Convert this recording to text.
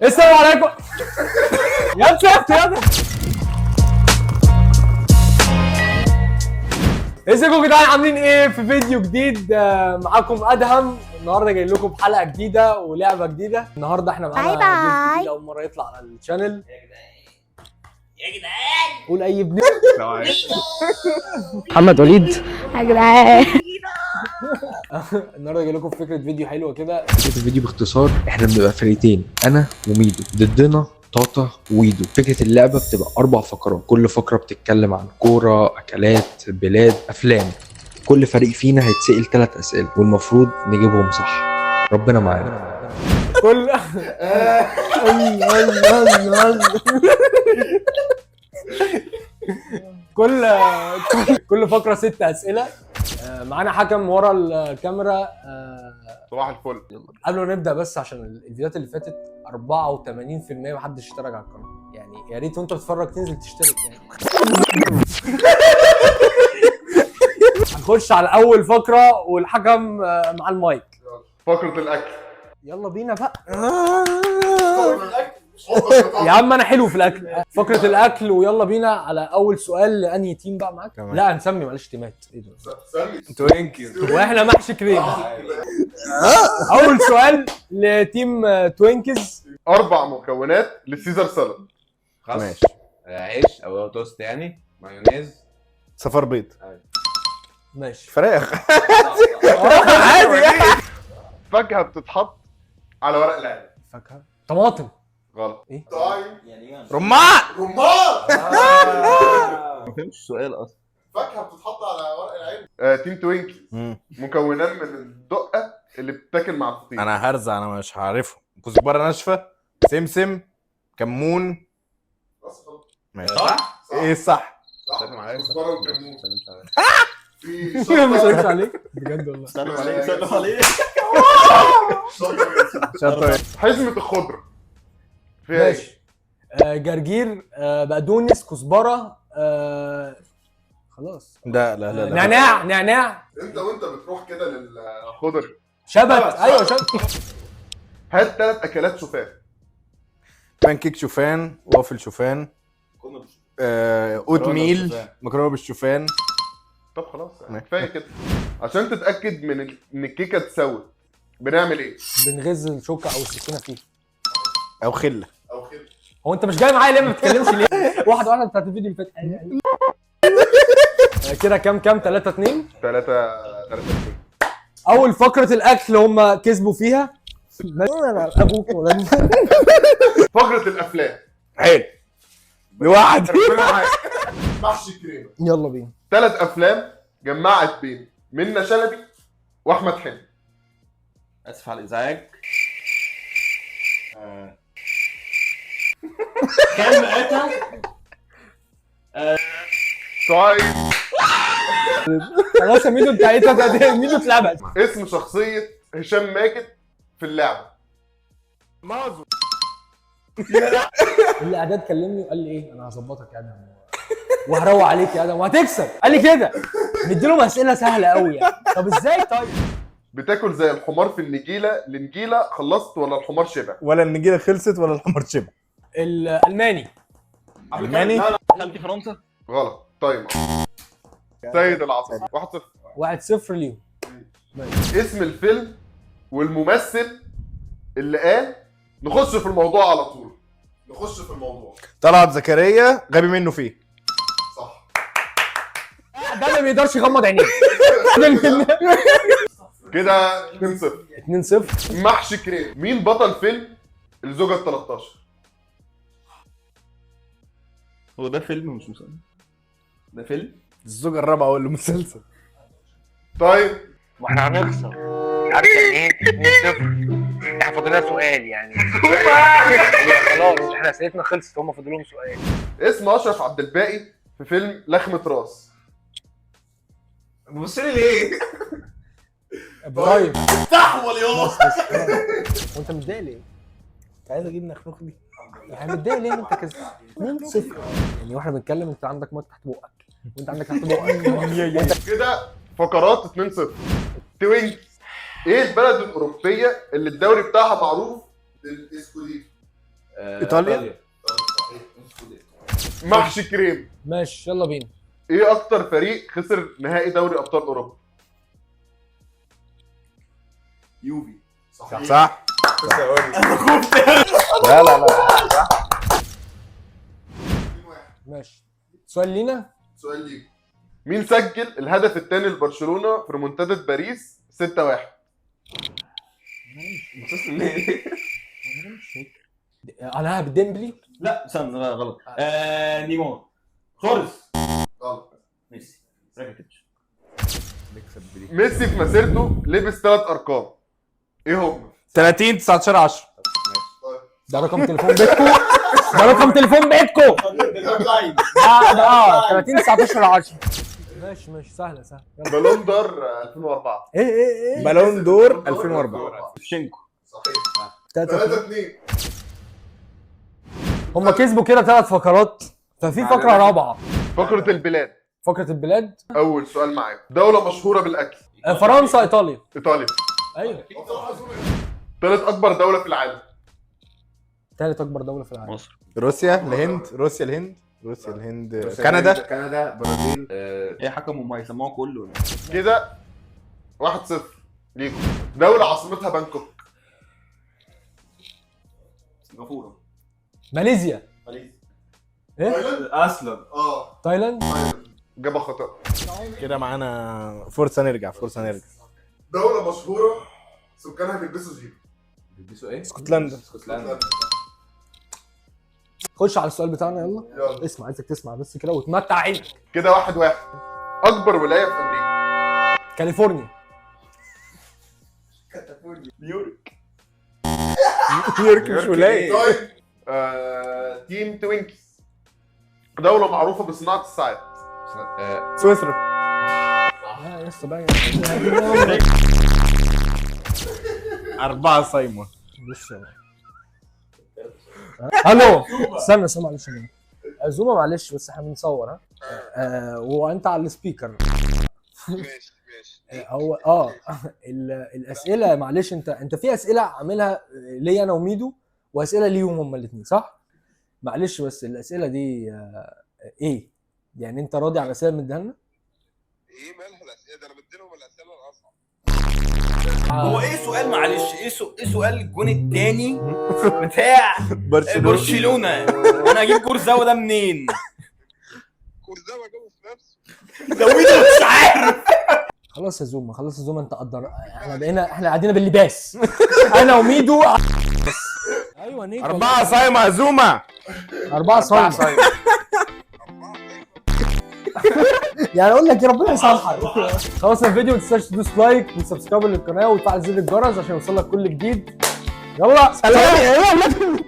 السلام عليكم يا شفت يا ازيكم يا جدعان، عاملين ايه؟ في فيديو جديد معاكم ادهم. النهارده جاي لكم بحلقه جديده ولعبه جديده. النهارده احنا معانا ضيف جديد اول مره يطلع على الشانل. يا جدعان قول اي ابن محمد وليد يا جدعان. النهارده جاي لكم بفكره فيديو حلوه كده. فكرة الفيديو باختصار، احنا بنبقى فرقتين، انا وميدو، ضدنا طاطا ويدو. فكرة اللعبة بتبقى 4 فقرات، كل فقرة بتتكلم عن كورة، اكلات، بلاد، افلام. كل فريق فينا هيتسأل 3 اسئلة والمفروض نجيبهم صح. ربنا معانا. كل كل فقره 6 اسئله. معانا حكم ورا الكاميرا. صباح الفل. قبل ما نبدا بس عشان الفيديوهات اللي فاتت 84% محدش اشترك على القناه، يعني يا ريت وانت بتتفرج تنزل تشترك يعني. هنخش على اول فقره والحكم مع المايك. فقرة الأكل. يلا بينا بقى. يا عم انا حلو في الاكل. فقره الاكل ويلا بينا على اول سؤال. لانهي تيم بقى معاك؟ لا هنسمي معلش تيمات. ايه ده؟ توينكيز. واحنا محشي كريم. اول سؤال لتيم توينكيز. 4 مكونات للسيزر سالاد. ماشي. عيش او توست يعني، مايونيز، صفار بيض، ماشي فراخ. عادي. فاكهة بتتحط على ورق العنب. فاكهه طماطم. غلط. ايه؟ رمان. ما فهمتش السؤال اصلا. فاكهة بتتحط على ورق العنب. تيم توينكيز. مكونات من الدقة اللي بتتاكل مع الفطير. انا هرزع، انا مش عارفه. كزبره ناشفه، سمسم، كمون. ماشي صح؟ ايه الصح؟ سلام عليكم. كزبرة وكمون. مش هقولش عليك بجد والله. سلام عليك. سلام عليك. شاطر. حزمة الخضرة فيها ايه؟ ماشي. جرجير، بقدونس، كزبره، خلاص. لا لا لا لا. نعناع. انت وانت بتروح كده للخضر. شبت. ايوه شبت. هات 3 اكلات شوفان. بانكيك شوفان، وافل شوفان، اوت ميل، مكرونه بالشوفان. طب خلاص كفايه كده. عشان تتاكد من ان الكيكه اتسوت بنعمل ايه؟ بنغز الشوكه او السكينه فيه. او خله. او كده. هو انت مش جاي معايا ليه؟ ما بتتكلمش ليه؟ واحده بتاعت الفيديو اللي فات. كده كام 3-2. 3. اول فقره الاكل هم كسبوا فيها. ابوك ولا فقره الافلام. حلو. لوحدي. محشي كريمه. يلا بينا. 3 افلام جمعت بين منة شلبي واحمد حلمي. اسف على الازعاج. كام مقاطع؟ طيب. خلاص يا ميدو انت ميدو اتلبس. اسم شخصيه هشام ماجد في اللعبه. مازو. الاعداد كلمني وقال لي ايه؟ انا هظبطك يا ادم وهروق عليك يا ادم وهتكسب. قال لي كده. مديلهم اسئله سهله قوي يعني. طب ازاي طيب؟ بتاكل زي الحمار في النجيله خلصت ولا الحمار شبع؟ ولا النجيله خلصت ولا الحمار شبع. الالماني. الماني. خالتي فرنسا. غلط. طيب. سيد العاصمه. 1-0. 1-0 ليهم. اسم الفيلم والممثل اللي قال نخش في الموضوع على طول. نخش في الموضوع. طلعت زكريا، غبي منه فيه. صح. ده ما بيقدرش يغمض عينيه. كده 2-0. 2-0. محشي كريم. مين بطل فيلم الزوجة ال13؟ هو ده فيلم مش مسلسل؟ ده فيلم؟ الزوجه الرابعه ولا مسلسل؟ طيب. واحنا هنخسر. عارف يعني ايه 2-0؟ احنا فاضلنا سؤال يعني. خلاص احنا اسئلتنا خلصت، هم فاضلهم سؤال. اسم اشرف عبد الباقي في فيلم لخمة راس. بص لي ليه؟ ابراهيم. تحول يا وانت متضايق ليه؟ انت عايز اجيب نخنوخ دي؟ يعني متضايق ليه انت كده؟ 2-0 يعني. واحنا بنتكلم انت عندك مايك تحت بقك وانت عندك تحت بقك. كده فقرات 2-0. توينكس. ايه البلد الاوروبيه اللي الدوري بتاعها معروف بالاسكوديتو؟ إيطاليا. محشي كريم. ماشي يلا بينا. ايه اكتر فريق خسر نهائي دوري ابطال اوروبا؟ يوفي. صح. لا لا لا. ماشي سؤال لينا. سؤال ليك. مين سجل الهدف الثاني لبرشلونه في ريمونتادا باريس 6-1؟ انا بديمبلي. لا استنى، لا غلط. نيمار. سواريز. غلط. ميسي. راكيتيتش. ميسي في مسيرته لبس 3 ارقام. ايه هم؟ 30 19 10. ده رقم تليفون بيتكو. ده رقم تليفون بيتكو. ده 30 19 10. ماشي سهله يلا. بالون دور 2004. ايه بالون دور 2004. شينكو. صحيح. 3-2. 3-2. هم كسبوا كده 3 فقرات، ففي فقره رابعه. فقرة البلاد. فقره البلاد. اول سؤال معاك. دولة مشهورة بالاكل. فرنسا ايطاليا. ايطاليا. ايوه. ثالث اكبر دولة في العالم. ثالث اكبر دوله في العالم. مصر. روسيا الهند. كندا. كندا. برازيل. ايه حكموا ما يسموه كله. كده 1-0 ليكم. دولة عاصمتها بانكوك. سنغافورة. ماليزيا. ايه؟ اصلا. تايلاند. إجابة خطأ. كده معانا فرصة نرجع. دولة مشهورة سكانها بيلبسوا جيب. بيلبسوا ايه؟ اسكتلندا. خش على السؤال بتاعنا يلا. اسمع، عايزك تسمع بس كده وتمتع عينك. كده 1-1. أكبر ولاية في أمريكا. كاليفورنيا. نيويورك. نيويورك مش ولاية. طيب تيم توينكيز. دولة معروفة بصناعة الساعات. سويسرا. لا لسه بقى 4 صايمة. بص الو. استنى معلش يا جماعه. عزومه معلش بس احنا بنصور وانت على السبيكر. ماشي هو الاسئله معلش، انت في اسئله عاملها ليا انا وميدو واسئله ليهم هما الاثنين صح؟ معلش بس الاسئله دي ايه؟ يعني انت راضي على الاسئله اللي مديها لنا؟ ايه مالها الاسئله ده؟ انا بديلهم الاسئله الاصعب. هو ايه سؤال معلش ايه سؤال الجون الثاني بتاع برشلونه؟ انا اجيب كورزاوا ده منين؟ كورزاوا جابه في نفسه. زويده مش عارف. خلاص يا زوما انت قدر. احنا قاعدين باللباس. انا وميدو. ايوه نيكو. 4 صايمة يا زوما. 4 صايمة. يعني اقول لك يا ربنا يصالحك. خلاص الفيديو ما تنساش تدوس لايك وسبسكرايب للقناه وتفعل زر الجرس عشان يوصلك كل جديد. يلا سلام.